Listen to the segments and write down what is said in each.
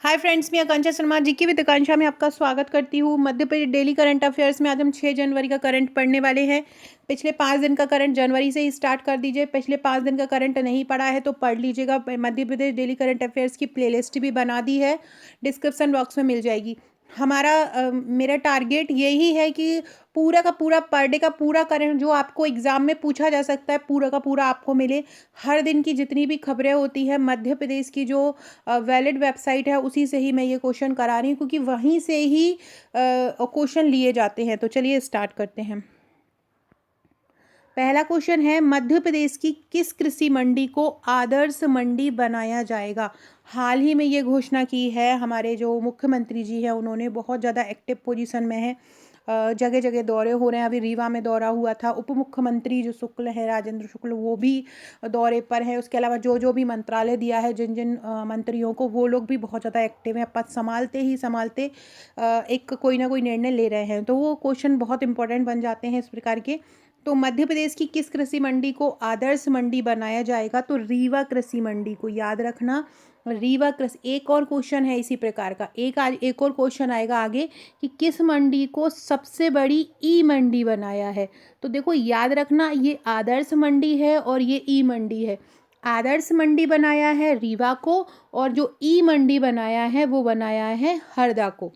Hi friends, मैं आकांक्षा शर्मा जी की with आकांक्षा में आपका स्वागत करती हूँ। Madhya Pradesh daily current affairs में आज हम 6 जनवरी का करंट पढ़ने वाले हैं। पिछले 5 दिन का करंट जनवरी से ही स्टार्ट कर दीजिए। पिछले 5 दिन का करंट नहीं पढ़ा है तो पढ़ लीजिएगा। Madhya Pradesh daily current affairs की प्लेलिस्ट भी बना दी है, डिस्क्रिप्शन बॉक्स में मिल जाएगी। मेरा टारगेट यही है कि पूरा का पूरा पर डे का पूरा करंट जो आपको एग्ज़ाम में पूछा जा सकता है पूरा का पूरा आपको मिले। हर दिन की जितनी भी खबरें होती हैं मध्य प्रदेश की जो वैलिड वेबसाइट है उसी से ही मैं ये क्वेश्चन करा रही हूँ, क्योंकि वहीं से ही क्वेश्चन लिए जाते हैं। तो चलिए स्टार्ट करते हैं। पहला क्वेश्चन है, मध्य प्रदेश की किस कृषि मंडी को आदर्श मंडी बनाया जाएगा। हाल ही में ये घोषणा की है हमारे जो मुख्यमंत्री जी हैं, उन्होंने बहुत ज़्यादा एक्टिव पोजीशन में है। जगह जगह दौरे हो रहे हैं। अभी रीवा में दौरा हुआ था। उप मुख्यमंत्री जो शुक्ल है, राजेंद्र शुक्ल, वो भी दौरे पर हैं। उसके अलावा जो जो भी मंत्रालय दिया है जिन जिन मंत्रियों को, वो लोग भी बहुत ज़्यादा एक्टिव हैं। पद संभालते ही संभालते एक कोई ना कोई निर्णय ले रहे हैं। तो वो क्वेश्चन बहुत इंपॉर्टेंट बन जाते हैं इस प्रकार के। तो मध्य प्रदेश की किस कृषि मंडी को आदर्श मंडी बनाया जाएगा, तो रीवा कृषि मंडी को याद रखना। रीवा कृषि। एक और क्वेश्चन है इसी प्रकार का, एक और क्वेश्चन आएगा आगे कि किस मंडी को सबसे बड़ी ई मंडी बनाया है। तो देखो याद रखना, ये आदर्श मंडी है और ये ई मंडी है। आदर्श मंडी बनाया है रीवा को, और जो ई मंडी बनाया है वो बनाया है हरदा को।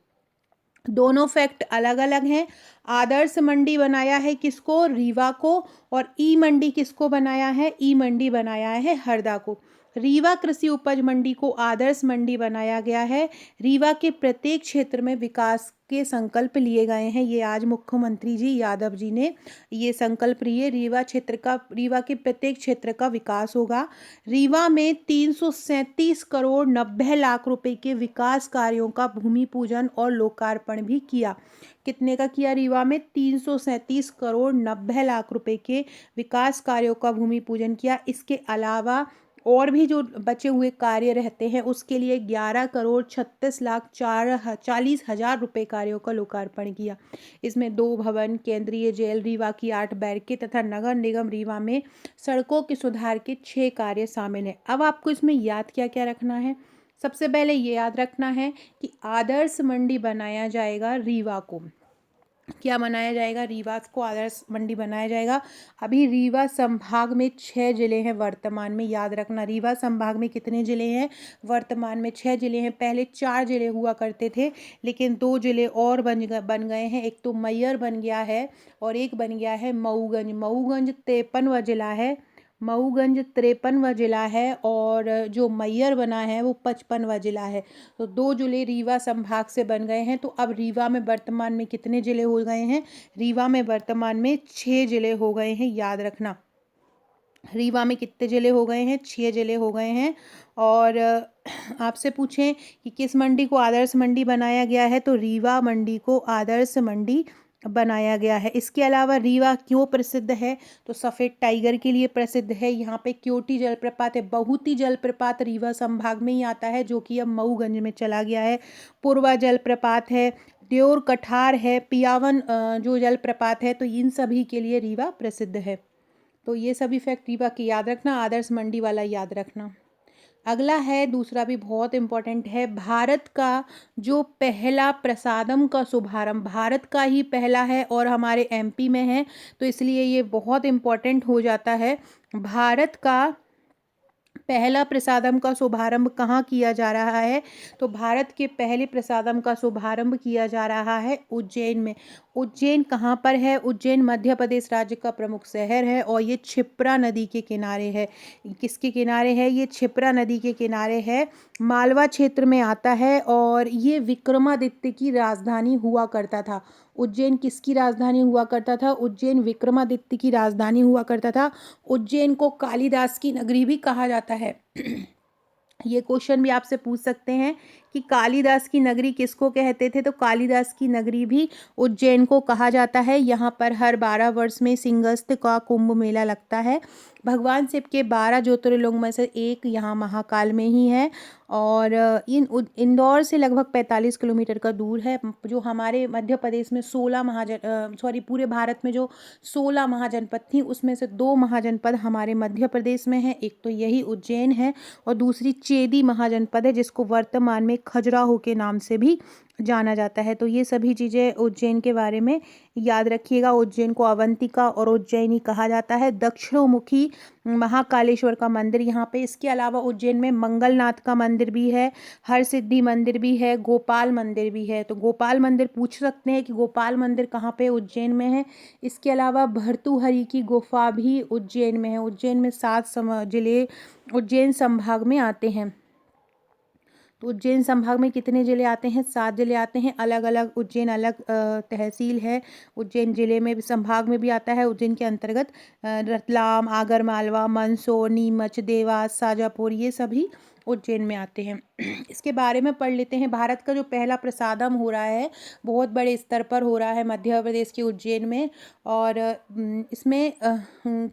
दोनों फैक्ट अलग अलग हैं। आदर्श मंडी बनाया है किसको, रीवा को, और ई मंडी किसको बनाया है, ई मंडी बनाया है हरदा को। रीवा कृषि उपज मंडी को आदर्श मंडी बनाया गया है। रीवा के प्रत्येक क्षेत्र में विकास के संकल्प लिए गए हैं। ये आज मुख्यमंत्री जी यादव जी ने ये संकल्प लिए। रीवा के प्रत्येक क्षेत्र का विकास होगा। रीवा में 337 करोड़ 90 लाख रुपए के विकास कार्यों का भूमि पूजन और लोकार्पण भी किया। कितने का किया रीवा में, 337 करोड़ 90 लाख रुपए के विकास कार्यों का भूमि पूजन किया। इसके अलावा और भी जो बचे हुए कार्य रहते हैं उसके लिए 11 करोड़ 36 लाख 40 हजार रुपये कार्यों का लोकार्पण किया। इसमें 2 भवन, केंद्रीय जेल, रीवा की 8 बैरकें तथा नगर निगम रीवा में सड़कों के सुधार के 6 कार्य शामिल हैं। अब आपको इसमें याद क्या क्या रखना है। सबसे पहले ये याद रखना है कि आदर्श मंडी बनाया जाएगा रीवा को। क्या बनाया जाएगा, रीवा को आदर्श मंडी बनाया जाएगा। अभी रीवा संभाग में 6 जिले हैं वर्तमान में, याद रखना। रीवा संभाग में कितने जिले हैं, वर्तमान में 6 जिले हैं। पहले 4 जिले हुआ करते थे, लेकिन 2 जिले और बन गए हैं। एक तो मैयर बन गया है और एक बन गया है मऊगंज। मऊगंज 53वां जिला है। मऊगंज 53वां जिला है और जो मैयर बना है वो 55वां जिला है। तो 2 जिले रीवा संभाग से बन गए हैं। तो अब रीवा में वर्तमान में कितने जिले हो गए हैं, रीवा में वर्तमान में 6 जिले हो गए हैं, याद रखना। रीवा में कितने जिले हो गए हैं, 6 जिले हो गए हैं। और आपसे पूछें कि किस मंडी को आदर्श मंडी बनाया गया है, तो रीवा मंडी को आदर्श मंडी बनाया गया है। इसके अलावा रीवा क्यों प्रसिद्ध है, तो सफ़ेद टाइगर के लिए प्रसिद्ध है। यहाँ पे क्योटी जलप्रपात है। बहुती जलप्रपात रीवा संभाग में ही आता है, जो कि अब मऊगंज में चला गया है। पूर्वा जलप्रपात है, द्योर कठार है, पियावन जो जलप्रपात है। तो इन सभी के लिए रीवा प्रसिद्ध है। तो ये सभी फैक्ट रीवा की याद रखना, आदर्श मंडी वाला याद रखना। अगला है, दूसरा भी बहुत इम्पोर्टेंट है। भारत का जो पहला प्रसादम का शुभारंभ भारत का ही पहला है और हमारे एमपी में है, तो इसलिए ये बहुत इम्पोर्टेंट हो जाता है। भारत का पहला प्रसादम का शुभारंभ कहाँ किया जा रहा है, तो भारत के पहले प्रसादम का शुभारंभ किया जा रहा है उज्जैन में। उज्जैन कहाँ पर है, उज्जैन मध्य प्रदेश राज्य का प्रमुख शहर है और ये क्षिप्रा नदी के किनारे है। किसके किनारे है, ये क्षिप्रा नदी के किनारे है, मालवा क्षेत्र में आता है। और ये विक्रमादित्य की राजधानी हुआ करता था। उज्जैन किसकी राजधानी हुआ करता था, उज्जैन विक्रमादित्य की राजधानी हुआ करता था। उज्जैन को कालिदास की नगरी भी कहा जाता है। ये क्वेश्चन भी आपसे पूछ सकते हैं कि कालिदास की नगरी किसको कहते थे, तो कालिदास की नगरी भी उज्जैन को कहा जाता है। यहाँ पर हर 12 वर्ष में सिंहस्थ का कुंभ मेला लगता है। भगवान शिव के 12 ज्योतिर्लिंग में से एक यहाँ महाकाल में ही है। और इंदौर से लगभग 45 किलोमीटर का दूर है। जो हमारे मध्य प्रदेश में पूरे भारत में जो 16 महाजनपद थी, उसमें से 2 महाजनपद हमारे मध्य प्रदेश में है। एक तो यही उज्जैन है और दूसरी चेदी महाजनपद है, जिसको वर्तमान में खजुराहो के नाम से भी जाना जाता है। तो ये सभी चीज़ें उज्जैन के बारे में याद रखिएगा। उज्जैन को अवंतिका और उज्जैनी कहा जाता है। दक्षिणोमुखी महाकालेश्वर का मंदिर यहाँ पे, इसके अलावा उज्जैन में मंगलनाथ का मंदिर भी है, हरसिद्धि मंदिर भी है, गोपाल मंदिर भी है। तो गोपाल मंदिर पूछ सकते हैं कि गोपाल मंदिर कहाँ पे उज्जैन में है। इसके अलावा भर्तृहरि की गुफा भी उज्जैन में है। उज्जैन में 7 जिले उज्जैन संभाग में आते हैं। तो उज्जैन संभाग में कितने ज़िले आते हैं? 7 ज़िले आते हैं। अलग अलग उज्जैन अलग तहसील है। उज्जैन ज़िले में भी, संभाग में भी आता है। उज्जैन के अंतर्गत रतलाम, आगरमालवा, मंदसौर, नीमच, देवास, शाजापुर ये सभी उज्जैन में आते हैं। इसके बारे में पढ़ लेते हैं। भारत का जो पहला प्रसादम हो रहा है, बहुत बड़े स्तर पर हो रहा है मध्य प्रदेश के उज्जैन में, और इसमें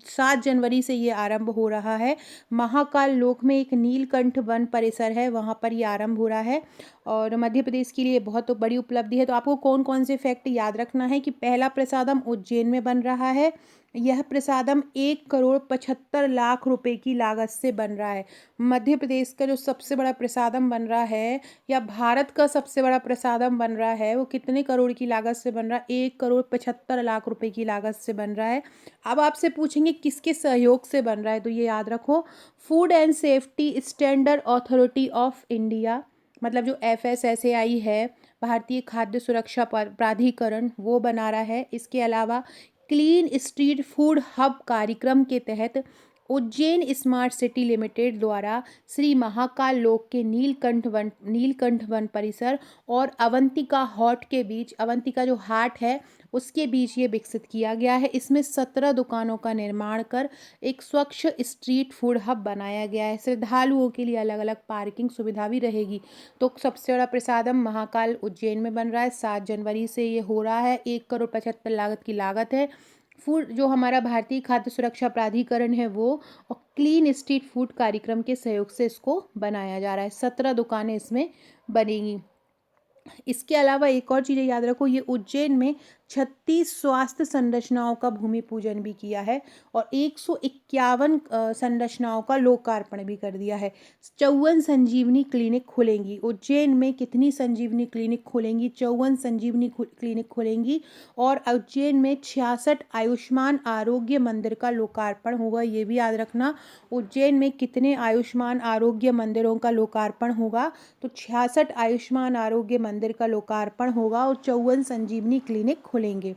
7 जनवरी से ये आरंभ हो रहा है। महाकाल लोक में एक नीलकंठ वन परिसर है, वहाँ पर ये आरंभ हो रहा है, और मध्य प्रदेश के लिए बहुत बड़ी उपलब्धि है। तो आपको कौन कौन से फैक्ट याद रखना है कि पहला प्रसादम उज्जैन में बन रहा है। यह प्रसादम 1,75,00,000 रुपए की लागत से बन रहा है। मध्य प्रदेश का जो सबसे बड़ा प्रसादम बन रहा है, या भारत का सबसे बड़ा प्रसादम बन रहा है, वो कितने करोड़ की लागत से बन रहा है? 1,75,00,000 रुपए की लागत से बन रहा है। अब आपसे पूछेंगे किसके सहयोग से बन रहा है, तो ये याद रखो, food and safety standard authority of India, मतलब जो FSSAI है, भारतीय खाद्य सुरक्षा प्राधिकरण, वो बना रहा है। इसके अलावा क्लीन स्ट्रीट फूड हब कार्यक्रम के तहत उज्जैन स्मार्ट सिटी लिमिटेड द्वारा श्री महाकाल लोक के नीलकंठ वन परिसर और अवंतिका हॉट के बीच, अवंतिका जो हाट है उसके बीच ये विकसित किया गया है। इसमें 17 दुकानों का निर्माण कर एक स्वच्छ स्ट्रीट फूड हब बनाया गया है। श्रद्धालुओं के लिए अलग अलग पार्किंग सुविधा भी रहेगी। तो सबसे बड़ा प्रसादम महाकाल उज्जैन में बन रहा है। 7 जनवरी से ये हो रहा है। 1,75,00,000 की लागत है। फूड जो हमारा भारतीय खाद्य सुरक्षा प्राधिकरण है वो, और क्लीन स्ट्रीट फूड कार्यक्रम के सहयोग से इसको बनाया जा रहा है। 17 दुकानें इसमें बनेंगी। इसके अलावा एक और चीज़ें याद रखो, ये उज्जैन में 36 स्वास्थ्य संरचनाओं का भूमि पूजन भी किया है, और 151 संरचनाओं का लोकार्पण भी कर दिया है। 54 संजीवनी क्लिनिक खुलेंगी। उज्जैन में कितनी संजीवनी क्लिनिक खुलेंगी? 54 संजीवनी क्लिनिक खुलेंगी। और उज्जैन में 66 आयुष्मान आरोग्य मंदिर का लोकार्पण होगा, ये भी याद रखना। उज्जैन में कितने आयुष्मान आरोग्य मंदिरों का लोकार्पण होगा? तो 66 आयुष्मान आरोग्य मंदिर का लोकार्पण होगा, और 54 संजीवनी क्लिनिक खुलेंगे।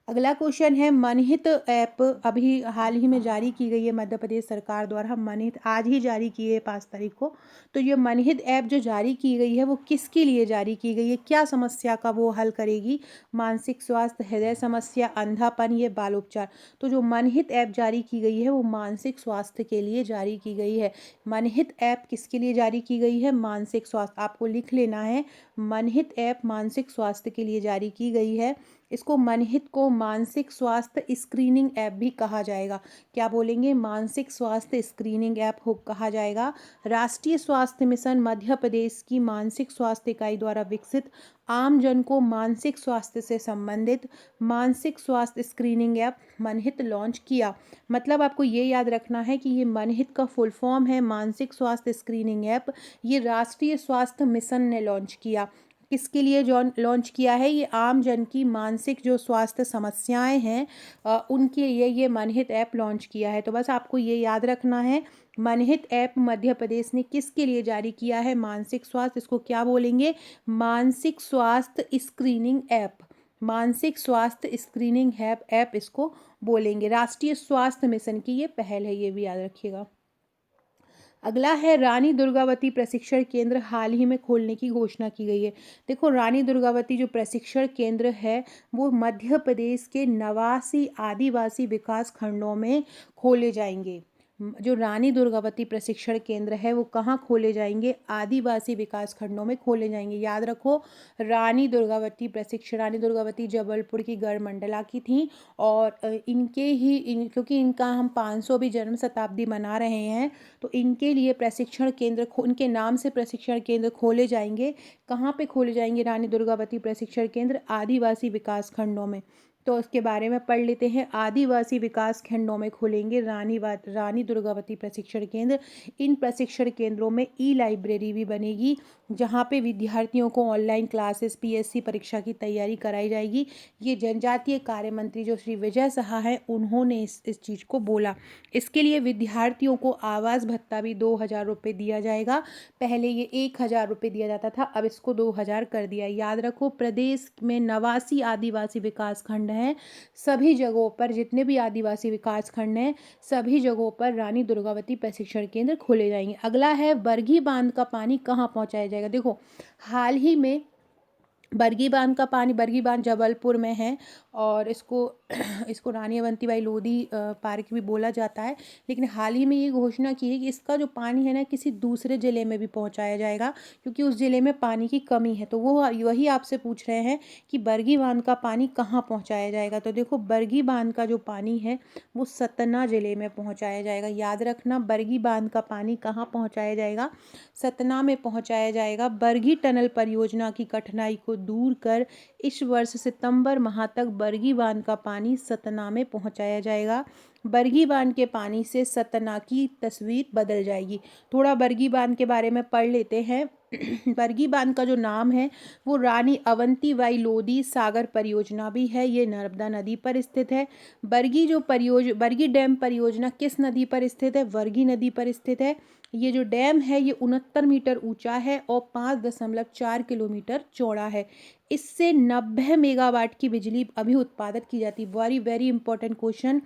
अगला क्वेश्चन है, मनहित ऐप अभी हाल ही में जारी की गई है मध्य प्रदेश सरकार द्वारा। मनहित आज ही जारी की है 5 तारीख को। तो ये मनहित ऐप जो जारी की गई है वो किसके लिए जारी की गई है? क्या समस्या का वो हल करेगी? मानसिक स्वास्थ्य, हृदय समस्या, अंधापन, ये बाल उपचार। तो जो मनहित ऐप जारी की गई है वो मानसिक स्वास्थ्य के लिए जारी की गई है। मनहित ऐप किसके लिए जारी की गई है? मानसिक स्वास्थ्य। आपको लिख लेना है, मनहित ऐप मानसिक स्वास्थ्य के लिए जारी की गई है। इसको मनहित को मानसिक स्वास्थ्य स्क्रीनिंग ऐप भी कहा जाएगा। क्या बोलेंगे? मानसिक स्वास्थ्य स्क्रीनिंग ऐप हो कहा जाएगा। राष्ट्रीय स्वास्थ्य मिशन मध्य प्रदेश की मानसिक स्वास्थ्य इकाई द्वारा विकसित आम जन को मानसिक स्वास्थ्य से संबंधित मानसिक स्वास्थ्य स्क्रीनिंग ऐप मनहित लॉन्च किया। मतलब आपको ये याद रखना है कि ये मनहित का फुल फॉर्म है मानसिक स्वास्थ्य स्क्रीनिंग ऐप। ये राष्ट्रीय स्वास्थ्य मिशन ने लॉन्च किया। किसके लिए लॉन्च किया है? ये आम जन की मानसिक जो स्वास्थ्य समस्याएं हैं उनके लिए ये मनहित ऐप लॉन्च किया है। तो बस आपको ये याद रखना है, मनहित ऐप मध्य प्रदेश ने किसके लिए जारी किया है? मानसिक स्वास्थ्य। इसको क्या बोलेंगे? मानसिक स्वास्थ्य स्क्रीनिंग ऐप। मानसिक स्वास्थ्य स्क्रीनिंग ऐप इसको बोलेंगे। राष्ट्रीय स्वास्थ्य मिशन की ये पहल है, ये भी याद रखिएगा। अगला है, रानी दुर्गावती प्रशिक्षण केंद्र हाल ही में खोलने की घोषणा की गई है। देखो, रानी दुर्गावती जो प्रशिक्षण केंद्र है वो मध्य प्रदेश के 89 आदिवासी विकास खंडों में खोले जाएंगे। जो रानी दुर्गावती प्रशिक्षण केंद्र है वो कहाँ खोले जाएंगे? आदिवासी विकास खंडों में खोले जाएंगे। याद रखो, रानी दुर्गावती जबलपुर की गढ़ मंडला की थी, और क्योंकि इनका हम 500वीं जन्म शताब्दी मना रहे हैं, तो इनके लिए प्रशिक्षण केंद्र उनके नाम से प्रशिक्षण केंद्र खोले जाएंगे। कहाँ पे खोले जाएंगे रानी दुर्गावती प्रशिक्षण केंद्र? आदिवासी विकास खंडों में। तो उसके बारे में पढ़ लेते हैं। आदिवासी विकास खंडों में खुलेंगे रानी दुर्गावती प्रशिक्षण केंद्र। इन प्रशिक्षण केंद्रों में ई लाइब्रेरी भी बनेगी, जहां पे विद्यार्थियों को ऑनलाइन क्लासेस पीएससी परीक्षा की तैयारी कराई जाएगी। ये जनजातीय कार्य मंत्री जो श्री विजय शाह हैं, उन्होंने इस चीज़ को बोला। इसके लिए विद्यार्थियों को आवास भत्ता भी 2,000 रुपये दिया जाएगा। पहले ये 1,000 रुपये दिया जाता था, अब इसको 2,000 कर दिया। याद रखो, प्रदेश में 89 आदिवासी विकास खंड हैं। सभी जगहों पर, जितने भी आदिवासी विकास खंड हैं, सभी जगहों पर रानी दुर्गावती प्रशिक्षण केंद्र खोले जाएंगे। अगला है बरगी बांध का पानी कहाँ पहुँचाया जाएगा। देखो, हाल ही में बरगी बांध जबलपुर में है, और इसको रानी अवंतीबाई लोधी पार्क भी बोला जाता है। लेकिन हाल ही में ये घोषणा की है कि इसका जो पानी है ना, किसी दूसरे ज़िले में भी पहुंचाया जाएगा, क्योंकि उस ज़िले में पानी की कमी है। तो वो वही आपसे पूछ रहे हैं कि बरगी बांध का पानी कहाँ पहुँचाया जाएगा। तो देखो, बरगी बांध का जो पानी है वो सतना ज़िले में पहुँचाया जाएगा। याद रखना, बरगी बांध का पानी कहाँ पहुँचाया जाएगा, सतना में पहुँचाया जाएगा। बरगी टनल परियोजना की कठिनाई को दूर कर इस वर्ष सितंबर माह तक बरगी बांध का पानी सतना में पहुंचाया जाएगा। बरगी बांध के पानी से सतना की तस्वीर बदल जाएगी। थोड़ा बरगी बांध के बारे में पढ़ लेते हैं। बरगी बांध का जो नाम है वो रानी अवंतीबाई लोधी सागर परियोजना भी है। ये नर्मदा नदी पर स्थित है। बरगी डैम परियोजना किस नदी पर स्थित है, वर्गी नदी पर स्थित है। ये जो डैम है ये 69 मीटर ऊंचा है और 5.4 किलोमीटर चौड़ा है। इससे 90 मेगावाट की बिजली अभी उत्पादित की जाती है। Very very important question.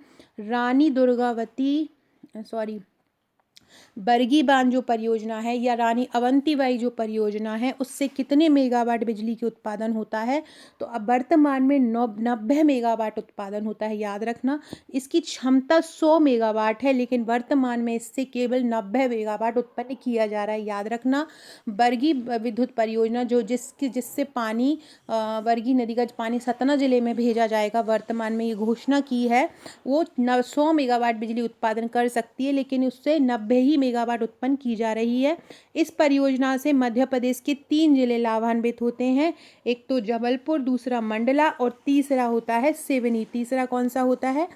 Bargi बांध जो परियोजना है या रानी अवंतीबाई जो परियोजना है, उससे कितने मेगावाट बिजली के उत्पादन होता है। तो अब वर्तमान में 90 मेगावाट उत्पादन होता है। याद रखना, इसकी क्षमता 100 मेगावाट है, लेकिन वर्तमान में इससे केवल 90 मेगावाट उत्पन्न किया जा रहा है। याद रखना, बरगी विद्युत परियोजना जिससे पानी बरगी नदी का पानी सतना जिले में भेजा जाएगा, वर्तमान में ये घोषणा की है, वो 100 मेगावाट बिजली उत्पादन कर सकती है, लेकिन उससे 90 ही मेगावाट उत्पन्न की जा रही है। इस परियोजना से मध्य प्रदेश के 3 जिले लाभान्वित होते हैं। एक तो जबलपुर, दूसरा मंडला और तीसरा होता है सिवनी। तीसरा कौन सा होता है,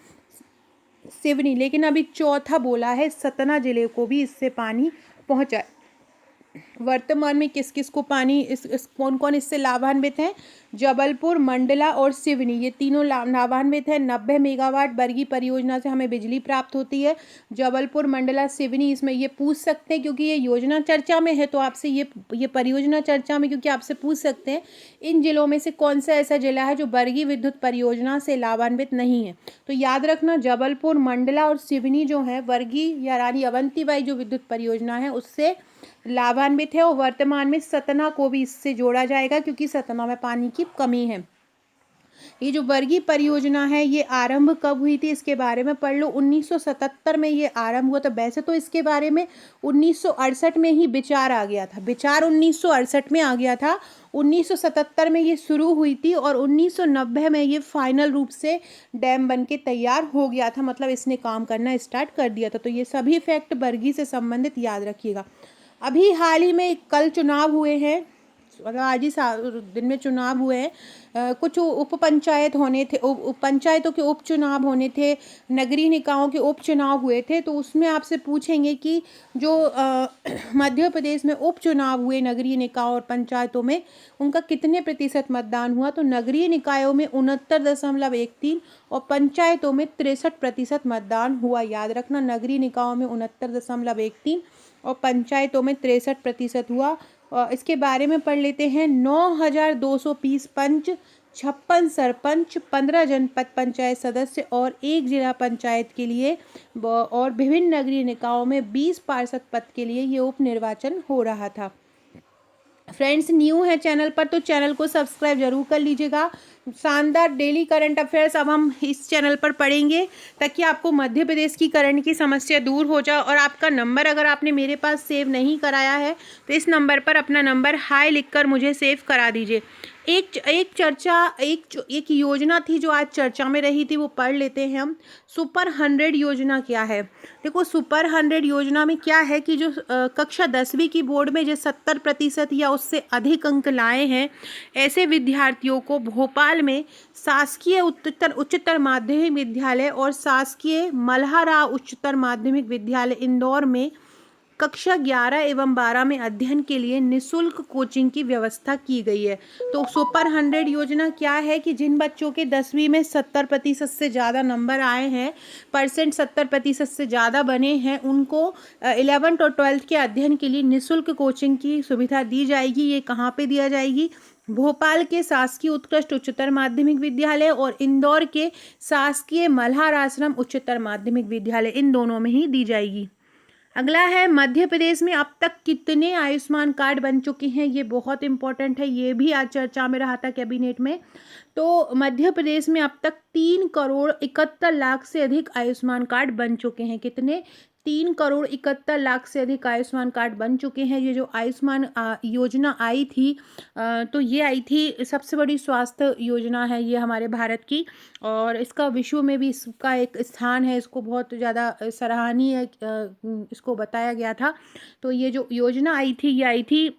सिवनी। लेकिन अभी चौथा बोला है सतना जिले को भी इससे पानी पहुंचा। वर्तमान में किस किस को पानी कौन कौन इससे लाभान्वित हैं, जबलपुर, मंडला और सिवनी, ये तीनों लाभान्वित हैं। 90 मेगावाट बरगी परियोजना से हमें बिजली प्राप्त होती है। जबलपुर, मंडला, सिवनी, इसमें ये पूछ सकते हैं क्योंकि ये योजना चर्चा में है, तो आपसे ये परियोजना चर्चा में, क्योंकि आपसे पूछ सकते हैं इन जिलों में से कौन सा ऐसा जिला है जो बरगी विद्युत परियोजना से लाभान्वित नहीं है। तो याद रखना, जबलपुर, मंडला और सिवनी जो है बरगी या रानी अवंतीबाई जो विद्युत परियोजना है उससे लाभान्वित है, और वर्तमान में सतना को भी इससे जोड़ा जाएगा क्योंकि सतना में पानी की कमी है। ये जो बरगी परियोजना है ये आरंभ कब हुई थी, इसके बारे में पढ़ लो। 1977 में ये आरंभ हुआ था। वैसे तो इसके बारे में 1968 में ही विचार आ गया था, विचार 1968 में आ गया था। 1977 में ये शुरू हुई थी और 1990 में ये फाइनल रूप से डैम बन के तैयार हो गया था, मतलब इसने काम करना स्टार्ट कर दिया था। तो ये सभी फैक्ट बरगी से संबंधित याद रखिएगा। अभी हाल ही में कल चुनाव हुए हैं, मतलब आज ही दिन में चुनाव हुए हैं। कुछ उप पंचायत होने थे, पंचायतों के उपचुनाव होने थे, नगरीय निकायों के उपचुनाव हुए थे। तो उसमें आपसे पूछेंगे कि जो मध्य प्रदेश में उपचुनाव हुए नगरीय निकायों और पंचायतों में, उनका कितने प्रतिशत मतदान हुआ। तो नगरीय निकायों में 69.13 और पंचायतों में 63% मतदान हुआ। याद रखना, नगरीय निकायों में 69.13 और पंचायतों में 63% हुआ। इसके बारे में पढ़ लेते हैं। 9,230 पंच, 56 सरपंच, 15 जनपद पंचायत सदस्य और 1 जिला पंचायत के लिए और विभिन्न नगरीय निकायों में 20 पार्षद पद के लिए ये उपनिर्वाचन हो रहा था। फ्रेंड्स, न्यू है चैनल पर तो चैनल को सब्सक्राइब जरूर कर लीजिएगा। शानदार डेली करंट अफेयर्स अब हम इस चैनल पर पढ़ेंगे ताकि आपको मध्य प्रदेश की करंट की समस्या दूर हो जाए। और आपका नंबर अगर आपने मेरे पास सेव नहीं कराया है तो इस नंबर पर अपना नंबर हाई लिखकर मुझे सेव करा दीजिए। एक योजना थी जो आज चर्चा में रही थी, वो पढ़ लेते हैं हम। सुपर 100 योजना क्या है? देखो, सुपर 100 योजना में क्या है कि जो कक्षा 10वीं की बोर्ड में जो 70% या उससे अधिक अंक लाए हैं, ऐसे विद्यार्थियों को भोपाल में शासकीय उच्चतर माध्यमिक विद्यालय और शासकीय मल्हाराव उच्चतर माध्यमिक विद्यालय इंदौर में कक्षा 11 एवं 12 में अध्ययन के लिए निःशुल्क कोचिंग की व्यवस्था की गई है। तो सुपर 100 योजना क्या है कि जिन बच्चों के 10वीं में 70% से ज़्यादा नंबर आए हैं, परसेंट 70% से ज़्यादा बने हैं, उनको 11th और 12th के अध्ययन के लिए निःशुल्क कोचिंग की सुविधा दी जाएगी। ये कहाँ पे दिया जाएगी? भोपाल के शासकीय उत्कृष्ट उच्चतर माध्यमिक विद्यालय और इंदौर के शासकीय मल्हार आश्रम उच्चतर माध्यमिक विद्यालय, इन दोनों में ही दी जाएगी। अगला है, मध्य प्रदेश में अब तक कितने आयुष्मान कार्ड बन चुके हैं? ये बहुत इंपॉर्टेंट है, ये भी आज चर्चा में रहा था कैबिनेट में। तो मध्य प्रदेश में अब तक 3,71,00,000 से अधिक आयुष्मान कार्ड बन चुके हैं। कितने? 3,71,00,000 से अधिक आयुष्मान कार्ड बन चुके हैं। ये जो आयुष्मान योजना आई थी, तो ये आई थी, सबसे बड़ी स्वास्थ्य योजना है ये हमारे भारत की, और इसका विश्व में भी इसका एक स्थान है। इसको बहुत ज़्यादा सराहनीय इसको बताया गया था। तो ये जो योजना आई थी, ये आई थी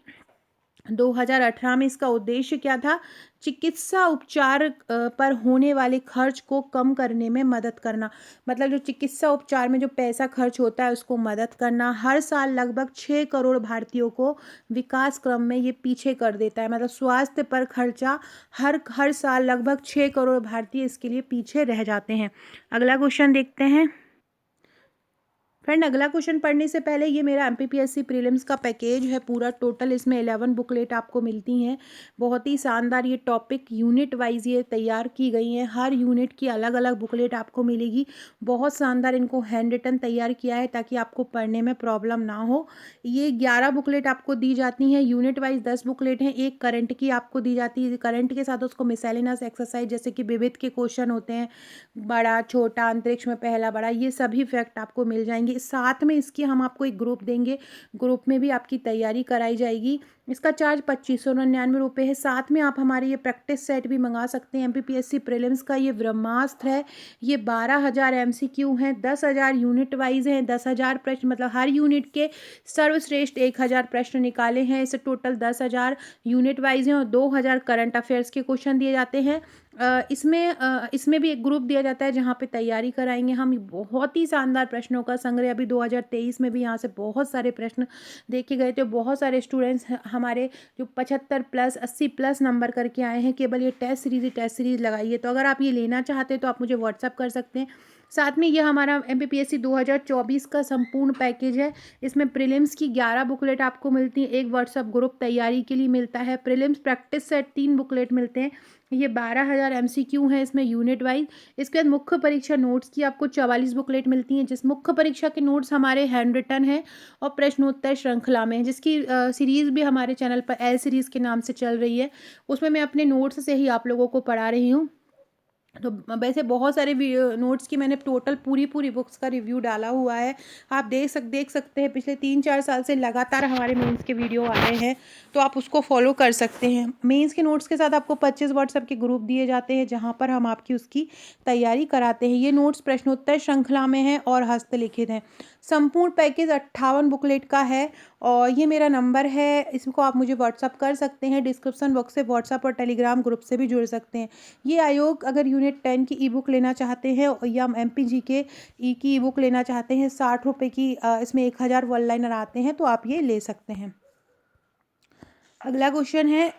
2018 में। इसका उद्देश्य क्या था? चिकित्सा उपचार पर होने वाले खर्च को कम करने में मदद करना। मतलब जो चिकित्सा उपचार में जो पैसा खर्च होता है, उसको मदद करना। हर साल लगभग 6 करोड़ भारतीयों को विकास क्रम में ये पीछे कर देता है। मतलब स्वास्थ्य पर खर्चा हर साल लगभग 6 करोड़ भारतीय इसके लिए पीछे रह जाते हैं। अगला क्वेश्चन देखते हैं। फ्रेंड, अगला क्वेश्चन पढ़ने से पहले, ये मेरा एमपीपीएससी प्रीलिम्स का पैकेज है पूरा टोटल। इसमें 11 बुकलेट आपको मिलती हैं। बहुत ही शानदार ये टॉपिक यूनिट वाइज ये तैयार की गई हैं। हर यूनिट की अलग अलग बुकलेट आपको मिलेगी। बहुत शानदार इनको हैंड रिटन तैयार किया है ताकि आपको पढ़ने में प्रॉब्लम ना हो। ये 11 बुकलेट आपको दी जाती हैं। यूनिट वाइज 10 बुकलेट हैं। एक करंट की आपको दी जाती है। करंट के साथ उसको मिसैलिनस एक्सरसाइज, जैसे कि विविध के क्वेश्चन होते हैं, बड़ा छोटा, अंतरिक्ष में पहला बड़ा, ये सभी फैक्ट आपको मिल जाएंगे। साथ में इसकी हम आपको एक ग्रुप देंगे, ग्रुप में भी आपकी तैयारी कराई जाएगी। इसका चार्ज 2599 रुपये है। साथ में आप हमारे ये प्रैक्टिस सेट भी मंगा सकते हैं। एमपीपीएससी प्रीलिम्स का ये ब्रह्मास्त्र है। ये 12,000 एमसीक्यू हैं, 10,000 यूनिट वाइज हैं, 10,000 प्रश्न, मतलब हर यूनिट के सर्वश्रेष्ठ 1,000 प्रश्न निकाले हैं। इसे टोटल 10,000 यूनिट वाइज हैं और 2,000 करंट अफेयर्स के क्वेश्चन दिए जाते हैं। इसमें भी एक ग्रुप दिया जाता है जहाँ पे तैयारी कराएंगे हम। बहुत ही शानदार प्रश्नों का संग्रह, अभी 2023 में भी यहाँ से बहुत सारे प्रश्न देखे गए थे। बहुत सारे स्टूडेंट्स हमारे जो 75+, 80+ नंबर करके आए हैं। केवल ये टेस्ट सीरीज लगाइए। तो अगर आप ये लेना चाहते हैं तो आप मुझे व्हाट्सअप कर सकते हैं। साथ में ये हमारा एमपीपीएससी 2024 का संपूर्ण पैकेज है। इसमें प्रीलिम्स की 11 बुकलेट आपको मिलती हैं। एक व्हाट्सअप ग्रुप तैयारी के लिए मिलता है। प्रीलिम्स प्रैक्टिस सेट 3 बुकलेट मिलते हैं। ये 12,000 एमसीक्यू हैं इसमें यूनिट वाइज। इसके बाद मुख्य परीक्षा नोट्स की आपको 44 बुकलेट मिलती हैं, जिस मुख्य परीक्षा के नोट्स हमारे हैंड रिटन हैं और प्रश्नोत्तर श्रृंखला में, जिसकी सीरीज़ भी हमारे चैनल पर एल सीरीज़ के नाम से चल रही है। उसमें मैं अपने नोट्स से ही आप लोगों को पढ़ा रही हूँ। तो वैसे बहुत सारे नोट्स की मैंने टोटल पूरी बुक्स का रिव्यू डाला हुआ है। आप देख सकते हैं, पिछले 3-4 साल से लगातार हमारे मेंस के वीडियो आ रहे हैं, तो आप उसको फॉलो कर सकते हैं। मेंस के नोट्स के साथ आपको 25 व्हाट्सएप के ग्रुप दिए जाते हैं जहां पर हम आपकी उसकी तैयारी कराते हैं। ये नोट्स प्रश्नोत्तर श्रृंखला में हैं और हस्तलिखित हैं। संपूर्ण पैकेज 58 बुकलेट का है और ये मेरा नंबर है, इसको आप मुझे व्हाट्सअप कर सकते हैं। डिस्क्रिप्शन बॉक्स से व्हाट्सअप और टेलीग्राम ग्रुप से भी जुड़ सकते हैं। ये आयोग अगर यूनिट 10 की ई बुक लेना चाहते हैं या एमपीजी के ई की ई बुक लेना चाहते हैं, 60 रुपये की, इसमें 1,000 वन लाइनर आते हैं, तो आप ये ले सकते हैं। अगला क्वेश्चन है,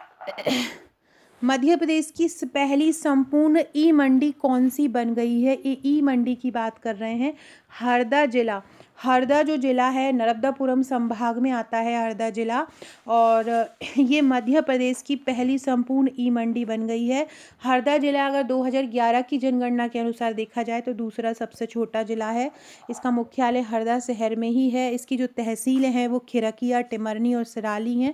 मध्य प्रदेश की पहली संपूर्ण ई मंडी कौन सी बन गई है? ये ई मंडी की बात कर रहे हैं। हरदा जिला, हरदा जो जिला है नर्मदापुरम संभाग में आता है हरदा जिला, और ये मध्य प्रदेश की पहली संपूर्ण ई मंडी बन गई है। हरदा जिला अगर 2011 की जनगणना के अनुसार देखा जाए तो दूसरा सबसे छोटा जिला है। इसका मुख्यालय हरदा शहर में ही है। इसकी जो तहसीलें हैं वो खिरकिया, टिमरनी और सराली हैं,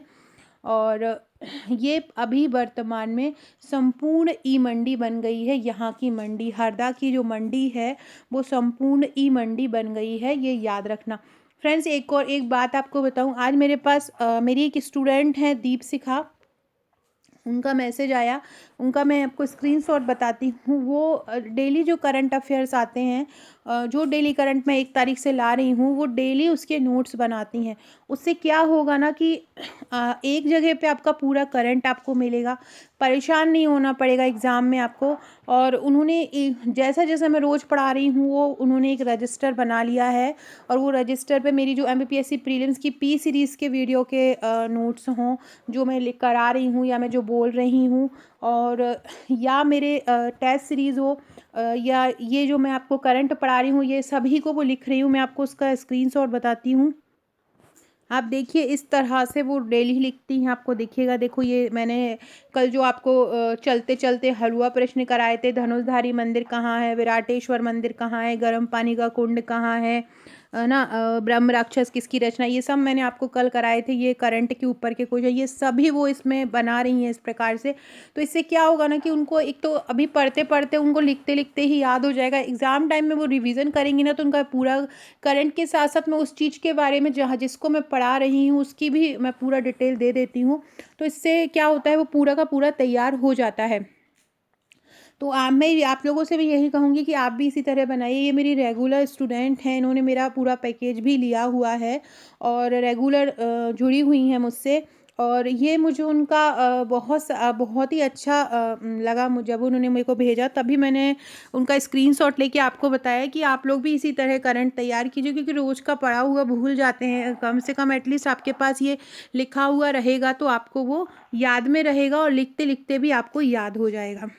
और ये अभी वर्तमान में संपूर्ण ई मंडी बन गई है। यहाँ की मंडी, हरदा की जो मंडी है वो संपूर्ण ई मंडी बन गई है, ये याद रखना। फ्रेंड्स, एक बात आपको बताऊं, आज मेरे पास मेरी एक स्टूडेंट है दीपशिखा, उनका मैसेज आया, उनका मैं आपको स्क्रीनशॉट बताती हूँ। वो डेली जो करंट अफेयर्स आते हैं, जो डेली करंट मैं 1 तारीख से ला रही हूँ, वो डेली उसके नोट्स बनाती हैं। उससे क्या होगा ना कि एक जगह पे आपका पूरा करंट आपको मिलेगा, परेशान नहीं होना पड़ेगा एग्ज़ाम में आपको। और उन्होंने जैसा-जैसा मैं रोज़ पढ़ा रही हूँ, वो उन्होंने एक रजिस्टर बना लिया है, और वो रजिस्टर पे मेरी जो एमपीएससी प्रीलिम्स की पी सीरीज़ के वीडियो के नोट्स हों, जो मैं लिख करा रही हूँ या मैं जो बोल रही हूँ, और या मेरे टेस्ट सीरीज़ हो, या ये जो मैं आपको करंट पढ़ा रही हूँ, ये सभी को वो लिख रही हूँ। मैं आपको उसका स्क्रीनशॉट बताती हूँ। आप देखिए इस तरह से वो डेली लिखती हैं, आपको दिखेगा। देखो ये मैंने कल जो आपको चलते-चलते हलवा प्रश्न कराए थे, धनुषधारी मंदिर कहाँ है, विराटेश्वर मंदिर कहाँ है, गर्म पानी का कुंड कहाँ है ना, ब्रह्म राक्षस किसकी रचना, ये सब मैंने आपको कल कराए थे। ये करंट के ऊपर के क्वेश्चन, ये सभी वो इसमें बना रही हैं इस प्रकार से। तो इससे क्या होगा ना कि उनको एक तो अभी पढ़ते-पढ़ते उनको लिखते-लिखते ही याद हो जाएगा। एग्ज़ाम टाइम में वो रिवीज़न करेंगी ना, तो उनका पूरा करंट के साथ-साथ मैं उस चीज़ के बारे में जहाँ जिसको मैं पढ़ा रही हूँ, उसकी भी मैं पूरा डिटेल दे देती हूँ। तो इससे क्या होता है, वो पूरा का पूरा तैयार हो जाता है। तो मैं आप लोगों से भी यही कहूँगी कि आप भी इसी तरह बनाइए। ये मेरी रेगुलर स्टूडेंट हैं, इन्होंने मेरा पूरा पैकेज भी लिया हुआ है और रेगुलर जुड़ी हुई हैं मुझसे। और ये मुझे उनका बहुत ही अच्छा लगा जब उन्होंने मेरे को भेजा, तभी मैंने उनका स्क्रीनशॉट लेके आपको बताया कि आप लोग भी इसी तरह करंट तैयार कीजिए, क्योंकि रोज़ का पढ़ा हुआ भूल जाते हैं। कम से कम एटलीस्ट आपके पास ये लिखा हुआ रहेगा, तो आपको वो याद में रहेगा और लिखते-लिखते भी आपको याद हो जाएगा।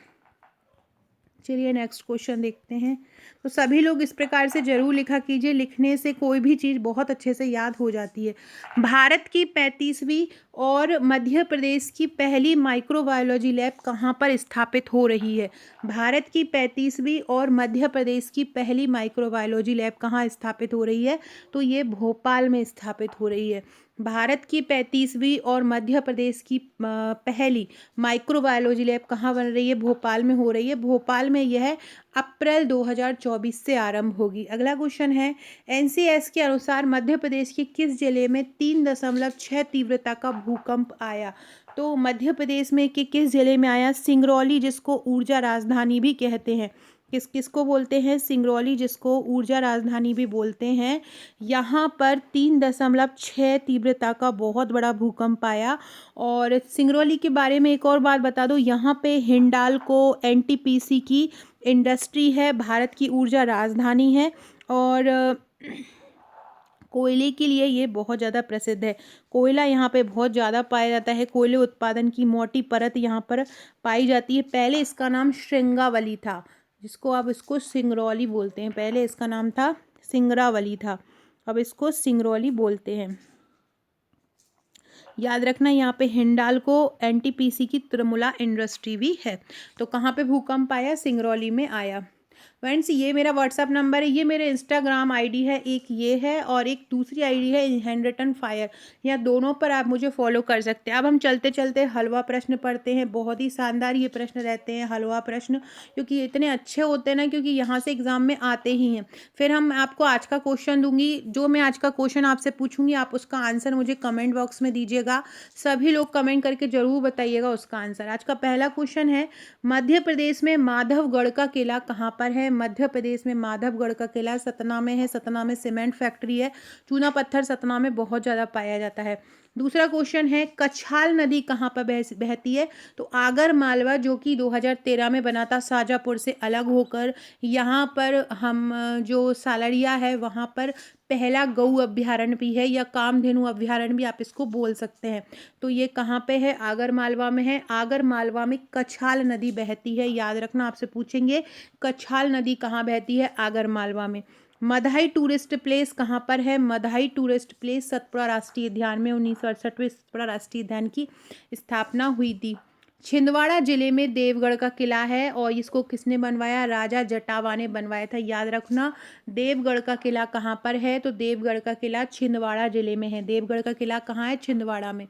चलिए नेक्स्ट क्वेश्चन देखते हैं। तो सभी लोग इस प्रकार से ज़रूर लिखा कीजिए, लिखने से कोई भी चीज़ बहुत अच्छे से याद हो जाती है। भारत की 35वीं और मध्य प्रदेश की पहली माइक्रोबायोलॉजी लैब कहाँ पर स्थापित हो रही है? भारत की 35वीं और मध्य प्रदेश की पहली माइक्रोबायोलॉजी लैब कहाँ स्थापित हो रही है? तो ये भोपाल में स्थापित हो रही है। भारत की 35वीं और मध्य प्रदेश की पहली माइक्रोबायोलॉजी लैब कहाँ बन रही है? भोपाल में हो रही है। भोपाल में यह अप्रैल 2024 से आरंभ होगी। अगला क्वेश्चन है, एनसीएस के अनुसार मध्य प्रदेश के किस जिले में 3.6 तीव्रता का भूकंप आया? तो मध्य प्रदेश में किस जिले में आया? सिंगरौली, जिसको ऊर्जा राजधानी भी कहते हैं। किसको बोलते हैं? सिंगरौली, जिसको ऊर्जा राजधानी भी बोलते हैं। यहाँ पर 3.6 तीव्रता का बहुत बड़ा भूकंप आया। और सिंगरौली के बारे में एक और बात बता दूं, यहाँ पे हिंडाल्को एनटीपीसी की इंडस्ट्री है, भारत की ऊर्जा राजधानी है। और कोयले के लिए ये बहुत ज़्यादा प्रसिद्ध है। कोयला यहाँ पे बहुत ज़्यादा पाया जाता है। कोयले उत्पादन की मोटी परत यहाँ पर पाई जाती है। पहले इसका नाम श्रृंगावली था, जिसको अब इसको सिंगरौली बोलते हैं। पहले इसका नाम था सिंगरावली था, अब इसको सिंगरौली बोलते हैं। याद रखना, यहाँ पे हिंडाल्को एनटीपीसी की त्रिमुला इंडस्ट्री भी है। तो कहाँ पे भूकंप आया? सिंगरौली में आया। फ्रेंड्स, ये मेरा व्हाट्सअप नंबर है, ये मेरे इंस्टाग्राम आईडी है, एक ये है और एक दूसरी आईडी है हैंडरिटन फायर। यहाँ दोनों पर आप मुझे फॉलो कर सकते हैं। अब हम चलते चलते हलवा प्रश्न पढ़ते हैं। बहुत ही शानदार ये प्रश्न रहते हैं हलवा प्रश्न, क्योंकि ये इतने अच्छे होते हैं ना, क्योंकि यहाँ से एग्जाम में आते ही हैं। फिर हम आपको आज का क्वेश्चन दूंगी, जो मैं आज का क्वेश्चन आपसे पूछूंगी, आप उसका आंसर मुझे कमेंट बॉक्स में दीजिएगा। सभी लोग कमेंट करके जरूर बताइएगा उसका आंसर। आज का पहला क्वेश्चन है, मध्य प्रदेश में माधवगढ़ का किला कहाँ पर है? मध्य प्रदेश में माधवगढ़ का किला सतना में है। सतना में सीमेंट फैक्ट्री है। चूना पत्थर सतना में बहुत ज़्यादा पाया जाता है। दूसरा क्वेश्चन है, कछाल नदी कहाँ पर बहती है? तो आगर मालवा, जो कि 2013 में बना था शाजापुर से अलग होकर। यहाँ पर हम जो सालरिया है वहाँ पर पहला गऊ अभ्यारण्य भी है, या कामधेनु अभ्यारण्य भी आप इसको बोल सकते हैं। तो ये कहाँ पे है? आगर मालवा में है। आगर मालवा में कछाल नदी बहती है। याद रखना, आपसे पूछेंगे कछाल नदी कहाँ बहती है? आगर मालवा में। मधाई टूरिस्ट प्लेस कहाँ पर है? मधाई टूरिस्ट प्लेस सतपुड़ा राष्ट्रीय उद्यान में 1968 सतपुड़ा राष्ट्रीय उद्यान की स्थापना हुई थी। छिंदवाड़ा जिले में देवगढ़ का किला है, और इसको किसने बनवाया? राजा जटावा ने बनवाया था। याद रखना, देवगढ़ का किला कहाँ पर है? तो देवगढ़ का किला छिंदवाड़ा जिले में है। देवगढ़ का किला कहाँ है? छिंदवाड़ा में।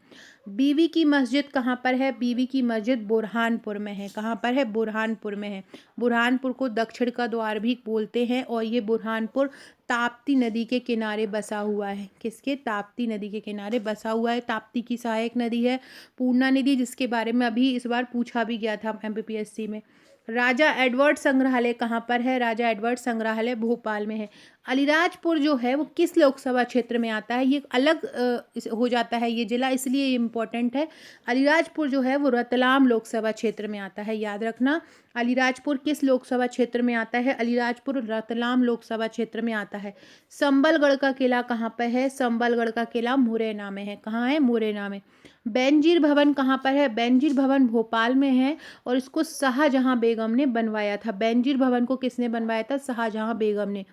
बीवी की मस्जिद कहाँ पर है? बीवी की मस्जिद बुरहानपुर में है। कहाँ पर है? बुरहानपुर में है। बुरहानपुर को दक्षिण का द्वार भी बोलते हैं और ये बुरहानपुर ताप्ती नदी के किनारे बसा हुआ है। किसके? ताप्ती नदी के किनारे बसा हुआ है। ताप्ती की सहायक नदी है पूर्णा नदी, जिसके बारे में अभी इस बार पूछा भी गया था एमपीपीएससी में। राजा एडवर्ड संग्रहालय कहाँ पर है? राजा एडवर्ड संग्रहालय भोपाल में है। अलीराजपुर जो है वो किस लोकसभा क्षेत्र में आता है? ये अलग हो जाता है ये जिला, इसलिए इम्पोर्टेंट है। अलीराजपुर जो है वो रतलाम लोकसभा क्षेत्र में आता है, याद रखना। अलीराजपुर किस लोकसभा क्षेत्र में आता है? अलीराजपुर रतलाम लोकसभा क्षेत्र में आता है। संबलगढ़ का किला कहाँ पर है? संबलगढ़ का किला मुरैना में है। कहाँ है? मुरैना में। बेनजीर भवन कहाँ पर है? बेनजीर भवन भोपाल में है और इसको शाहजहां बेगम ने बनवाया था। बेनजीर भवन को किसने बनवाया था? शाहजहां बेगम ने।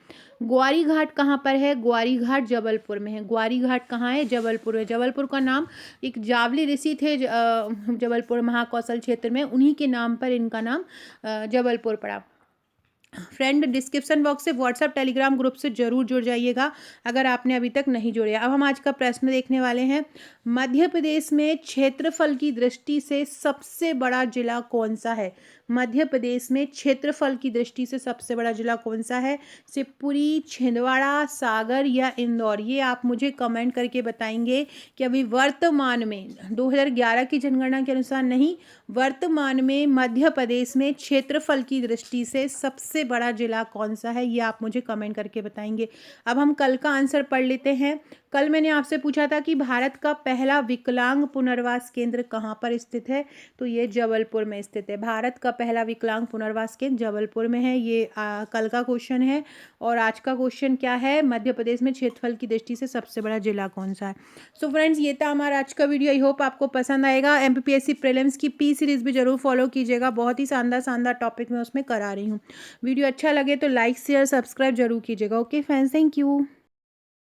ग्वारी घाट कहाँ पर है? ग्वारी घाट जबलपुर में है। ग्वारी घाट कहाँ है? जबलपुर में। जबलपुर का नाम एक जावली ऋषि थे जबलपुर महाकौशल क्षेत्र में, उन्हीं के नाम पर इनका नाम जबलपुर पड़ा। फ्रेंड, डिस्क्रिप्शन बॉक्स से व्हाट्सएप टेलीग्राम ग्रुप से जरूर जुड़ जाइएगा अगर आपने अभी तक नहीं जुड़े। अब हम आज का प्रश्न देखने वाले हैं। मध्य प्रदेश में क्षेत्रफल की दृष्टि से सबसे बड़ा जिला कौन सा है? मध्य प्रदेश में क्षेत्रफल की दृष्टि से सबसे बड़ा जिला कौन सा है? शिवपुरी, छिंदवाड़ा, सागर या इंदौर? ये आप मुझे कमेंट करके बताएंगे कि अभी वर्तमान में 2011 की जनगणना के अनुसार नहीं, वर्तमान में मध्य प्रदेश में क्षेत्रफल की दृष्टि से सबसे बड़ा जिला कौन सा है? ये आप मुझे कमेंट करके बताएंगे। अब हम कल का आंसर पढ़ लेते हैं। कल मैंने आपसे पूछा था कि भारत का पहला विकलांग पुनर्वास केंद्र कहाँ पर स्थित है? तो ये जबलपुर में स्थित है। भारत का पहला विकलांग पुनर्वास केंद्र जबलपुर में है। ये कल का क्वेश्चन है। और आज का क्वेश्चन क्या है? मध्य प्रदेश में क्षेत्रफल की दृष्टि से सबसे बड़ा जिला कौन सा है? सो फ्रेंड्स, ये था हमारा आज का वीडियो। आई होप आपको पसंद आएगा। एमपीपीएससी प्रीलिम्स की पी सीरीज भी जरूर फॉलो कीजिएगा। बहुत ही शानदार टॉपिक मैं उसमें करा रही हूँ। वीडियो अच्छा लगे तो लाइक शेयर सब्सक्राइब जरूर कीजिएगा। Okay friends, thank you.